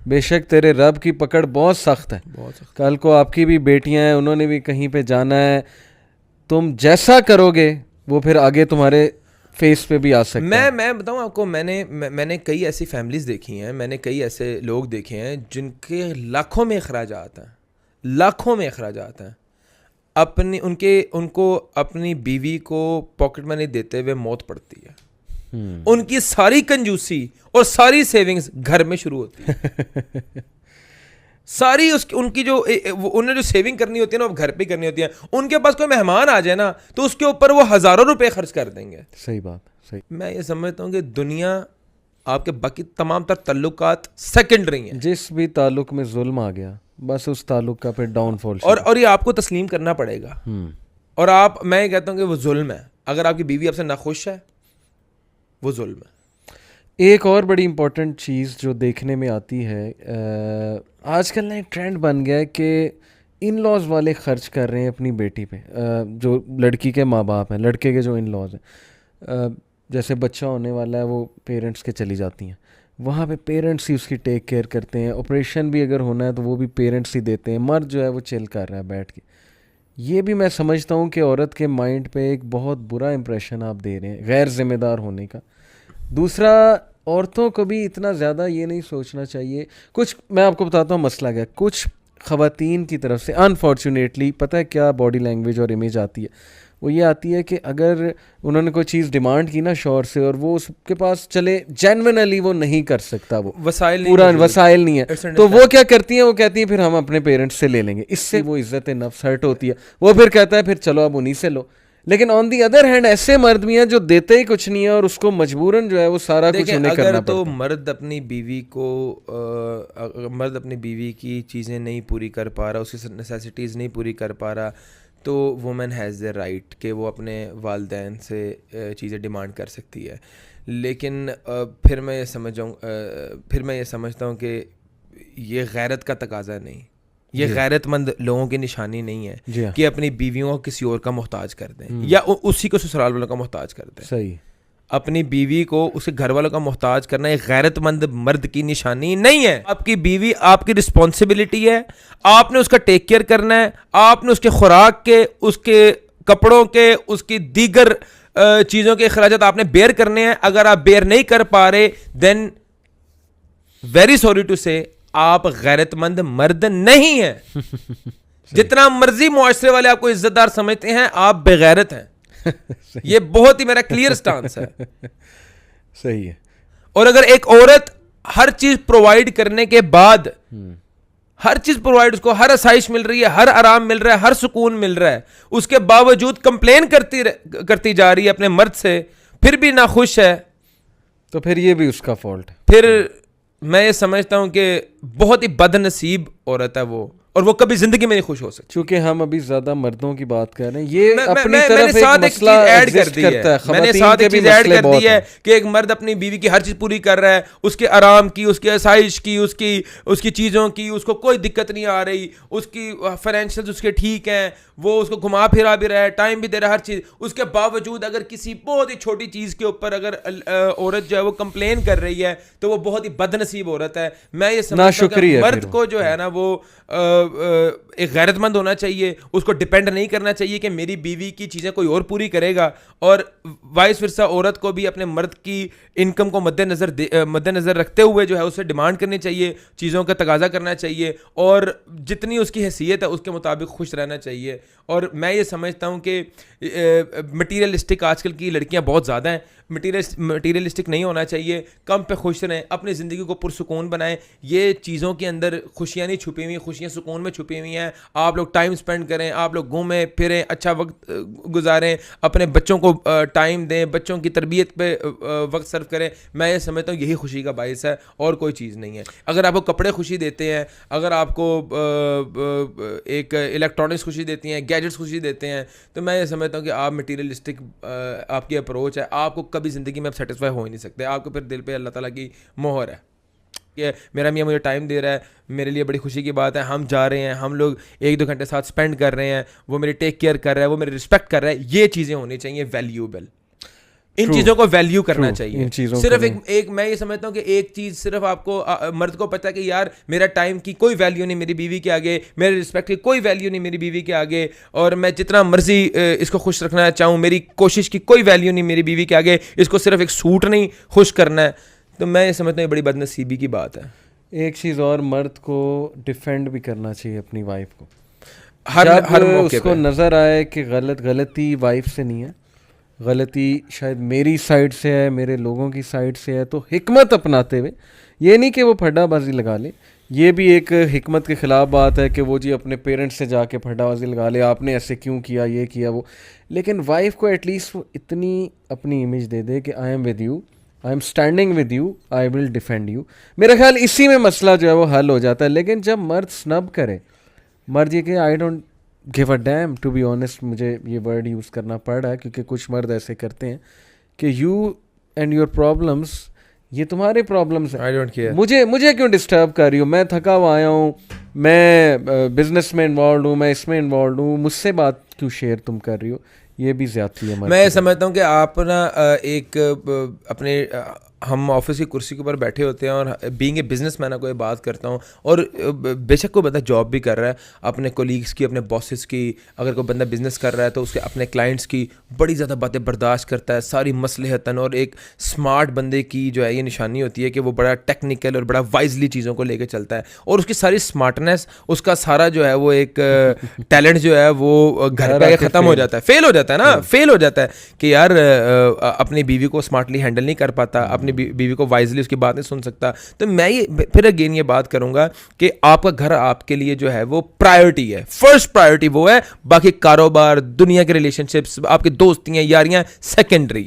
बेशक तेरे रब की पकड़ बहुत सख्त है, बहुत सख्त। कल को आपकी भी बेटियां हैं, उन्होंने भी कहीं पे जाना है, तुम जैसा करोगे वो फिर आगे तुम्हारे फेस पे भी आ सकता है। मैं बताऊं आपको, मैंने कई ऐसी फैमिलीज देखी हैं, मैंने कई ऐसे लोग देखे हैं जिनके लाखों में अखराजात हैं, लाखों में अखराजात हैं। उनको अपनी बीवी को पॉकेट मनी देते हुए मौत पड़ती है। उनकी सारी कंजूसी और सारी सेविंग्स घर में शुरू होती है। सारी उनकी जो उन्हें जो सेविंग करनी होती है ना, वो घर पे करनी होती है। उनके पास कोई मेहमान आ जाए ना, तो उसके ऊपर वो हज़ारों रुपए खर्च कर देंगे। सही बात, सही। मैं ये समझता हूँ कि दुनिया आपके बाकी तमाम तर ताल्लुकात सेकेंडरी हैं। जिस भी ताल्लुक में जुल्म आ गया, बस उस ताल्लुक का फिर डाउनफॉल। और ये आपको तस्लीम करना पड़ेगा। और मैं ये कहता हूँ कि वो जुल्म है। अगर आपकी बीवी आपसे नाखुश है, वो जुल्म है। एक और बड़ी इम्पोर्टेंट चीज़ जो देखने में आती है, आजकल ना एक ट्रेंड बन गया है कि इन लॉज वाले खर्च कर रहे हैं अपनी बेटी पे, जो लड़की के माँ बाप हैं, लड़के के जो इन लॉज हैं, जैसे बच्चा होने वाला है वो पेरेंट्स के चली जाती हैं, वहाँ पे पेरेंट्स ही उसकी टेक केयर करते हैं, ऑपरेशन भी अगर होना है तो वो भी पेरेंट्स ही देते हैं, मर्द जो है वो चिल कर रहा है बैठ के। ये भी मैं समझता हूँ कि औरत के माइंड पे एक बहुत बुरा इंप्रेशन आप दे रहे हैं गैर जिम्मेदार होने का। दूसरा, औरतों को भी इतना ज़्यादा ये नहीं सोचना चाहिए। कुछ मैं आपको बताता हूँ मसला क्या, कुछ ख़वातीन की तरफ से अनफॉर्चुनेटली पता है क्या बॉडी लैंग्वेज और इमेज आती है, वो ये आती है कि अगर उन्होंने कोई चीज़ डिमांड की ना शौहर से और वो उसके पास चले जेन्युइनली वो नहीं कर सकता, वो पूरा वसाइल नहीं है, तो वो क्या करती हैं, वो कहती हैं फिर हम अपने पेरेंट्स से ले लेंगे। इससे वो इज़्ज़त नफ्स हर्ट होती है, वो फिर कहता है फिर चलो अब उन्हीं से लो। लेकिन ऑन दी अदर हैंड ऐसे मर्द भी हैं जो देते ही कुछ नहीं है और उसको मजबूरन जो है वो सारा कुछ उन्हें करना पड़ता है। तो मर्द अपनी बीवी को मर्द अपनी बीवी की चीज़ें नहीं पूरी कर पा रहा, उसकी नेसेसिटीज़ नहीं पूरी कर पा रहा, तो वुमेन हैज़ द राइट कि वो अपने वालिदैन से चीज़ें डिमांड कर सकती है। लेकिन फिर मैं ये समझता हूँ कि ये गैरत का तकाजा नहीं, ये गैरतमंद लोगों की निशानी नहीं है कि अपनी बीवियों को किसी और का मोहताज कर दें या उसी को ससुराल वालों का मोहताज कर दें। सही। अपनी बीवी को उसके घर वालों का मोहताज करना एक गैरतमंद मर्द की निशानी नहीं है। आपकी बीवी आपकी रिस्पॉन्सिबिलिटी है, आपने उसका टेक केयर करना है, आपने उसके खुराक के, उसके कपड़ों के, उसकी दीगर चीज़ों के अखराजात आपने बेयर करने हैं। अगर आप बेयर नहीं कर पा रहे, देन वेरी सॉरी टू से आप गैरतमंद मर्द नहीं हैं। जितना मर्जी मुआशरे वाले आपको इज्जतदार समझते हैं, आप बेगैरत हैं। ये बहुत ही मेरा क्लियर स्टांस है। सही है। और अगर एक औरत हर चीज प्रोवाइड करने के बाद, हर चीज प्रोवाइड, उसको हर आसाइश मिल रही है, हर आराम मिल रहा है, हर सुकून मिल रहा है, उसके बावजूद कंप्लेन करती जा रही है अपने मर्द से, फिर भी ना खुश है, तो फिर ये भी उसका फॉल्ट है। फिर मैं ये समझता हूं कि बहुत ही बदनसीब औरत है वो, और वो कभी जिंदगी में नहीं खुश हो सकती। क्योंकि हम अभी ज्यादा मर्दों की बात कर रहे हैं, ये अपनी तरफ एक मसला ऐड कर दी है। मैंने साथ एक चीज ऐड कर दी है कि एक मर्द अपनी बीवी की हर चीज पूरी कर रहा है, उसके आराम की, उसके आसाइश की, उसकी चीजों की उसको कोई दिक्कत नहीं आ रही, उसकी फाइनेंशियल उसके ठीक हैं, वो उसको घुमा फिरा भी रहा है, टाइम भी दे रहा है, हर चीज। उसके बावजूद अगर किसी बहुत ही छोटी चीज के ऊपर अगर औरत जो है वो कंप्लेन कर रही है, तो वो बहुत ही बदनसीब औरत है। मैं ये समझता हूं कि मर्द को जो है ना वो एक गैरतमंद होना चाहिए, उसको डिपेंड नहीं करना चाहिए कि मेरी बीवी की चीज़ें कोई और पूरी करेगा, और वाइस वर्सा औरत को भी अपने मर्द की इनकम को मद्देनज़र रखते हुए जो है उससे डिमांड करनी चाहिए, चीज़ों का तकाजा करना चाहिए, और जितनी उसकी हैसियत है उसके मुताबिक खुश रहना चाहिए। और मैं ये समझता हूँ कि मटीरियलिस्टिक आजकल की लड़कियाँ बहुत ज़्यादा हैं, मटीरियलिस्टिक नहीं होना चाहिए, कम पे खुश रहें, अपनी ज़िंदगी को पुरसुकून बनाएं। ये चीज़ों के अंदर खुशियाँ नहीं छुपी हुई, खुशियाँ सुकून में छुपी हुई हैं। आप लोग टाइम स्पेंड करें, आप लोग घूमें फिरें, अच्छा वक्त गुजारें, अपने बच्चों को टाइम दें, बच्चों की तरबियत पे वक्त सर्व करें। मैं ये समझता हूँ यही खुशी का बायस है और कोई चीज़ नहीं है। अगर आपको कपड़े खुशी देते हैं, अगर आपको एक इलेक्ट्रॉनिक्स खुशी देती हैं, गैजेट्स खुशी देते हैं, तो मैं ये समझता हूँ कि आप मटीरियलिस्टिक आपकी अप्रोच है, आपको कभी ज़िंदगी में आप सेटिस्फाई हो ही नहीं सकते। आपको फिर दिल पे अल्लाह ताला की मोहर है कि मेरा मियाँ मुझे टाइम दे रहा है, मेरे लिए बड़ी खुशी की बात है, हम जा रहे हैं, हम लोग 1-2 घंटे साथ स्पेंड कर रहे हैं, वो मेरी टेक केयर कर रहा है, वो मेरी रिस्पेक्ट कर रहा है। ये चीज़ें होनी चाहिए वैल्यूएबल। इन चीज़ों को वैल्यू करना चाहिए। इन चीज़ों सिर्फ एक मैं ये समझता हूँ कि एक चीज़ सिर्फ आपको मर्द को पता है कि यार मेरा टाइम की कोई वैल्यू नहीं मेरी बीवी के आगे, मेरे रिस्पेक्ट की कोई वैल्यू नहीं मेरी बीवी के आगे, और मैं जितना मर्जी इसको खुश रखना चाहूँ, मेरी कोशिश की कोई वैल्यू नहीं मेरी बीवी के आगे, इसको सिर्फ एक सूट नहीं खुश करना है, तो मैं ये समझता हूँ ये बड़ी बदनसीबी की बात है। एक चीज़ और, मर्द को डिफेंड भी करना चाहिए अपनी वाइफ को। हर मौके उसको नज़र आए कि गलती वाइफ से नहीं है, गलती शायद मेरी साइड से है, मेरे लोगों की साइड से है, तो हिकमत अपनाते हुए, ये नहीं कि वो फड्डाबाजी लगा ले, ये भी एक हिकमत के ख़िलाफ़ बात है कि वो जी अपने पेरेंट्स से जाके फड्डाबाजी लगा ले, आपने ऐसे क्यों किया, ये किया वो। लेकिन वाइफ को एटलीस्ट वो इतनी अपनी इमेज दे दे कि I am with you, I am standing with you, I will defend you. मेरा ख्याल इसी में मसला जो है वो हल हो जाता है। लेकिन जब मर्द स्नब करे, मर्द ये कि I don't give a damn, to be honest मुझे ये वर्ड यूज़ करना पड़ रहा है क्योंकि कुछ मर्द ऐसे करते हैं कि यू एंड योर प्रॉब्लम्स, ये तुम्हारे प्रॉब्लम्स हैं, आई डोंट केयर, मुझे क्यों डिस्टर्ब कर रही हो, मैं थका हुआ आया हूँ, मैं बिजनेस में इन्वॉल्व हूँ, मैं इसमें इन्वॉल्व हूँ, मुझसे बात क्यों शेयर तुम कर रही हो। ये भी ज्यादती है। मैं समझता हूँ कि आप ना एक अपने हम ऑफिस की कुर्सी के ऊपर बैठे होते हैं और बीइंग ए बिजनेसमैन आपको ये बात करता हूँ, और बेशक कोई बंदा जॉब भी कर रहा है, अपने कोलीग्स की, अपने बॉसेस की, अगर कोई बंदा बिजनेस कर रहा है तो उसके अपने क्लाइंट्स की बड़ी ज़्यादा बातें बर्दाश्त करता है, सारी मसलहतन। और एक स्मार्ट बंदे की जो है ये निशानी होती है कि वो बड़ा टेक्निकल और बड़ा वाइजली चीज़ों को लेकर चलता है, और उसकी सारी स्मार्टनेस, उसका सारा जो है वो एक टैलेंट जो है वो घर पे ख़त्म हो जाता है, फेल हो जाता है ना, फेल हो जाता है कि यार अपनी बीवी को स्मार्टली हैंडल नहीं कर पाता, अपनी बीवी को वाइजली उसकी बात नहीं सुन सकता। तो मैं ये फिर अगेन ये बात करूंगा कि आपका घर आपके लिए जो है वो प्रायोरिटी है, फर्स्ट प्रायोरिटी वो है, बाकी कारोबार, दुनिया के रिलेशनशिप्स, आपकी दोस्तियां, यारियां सेकेंडरी।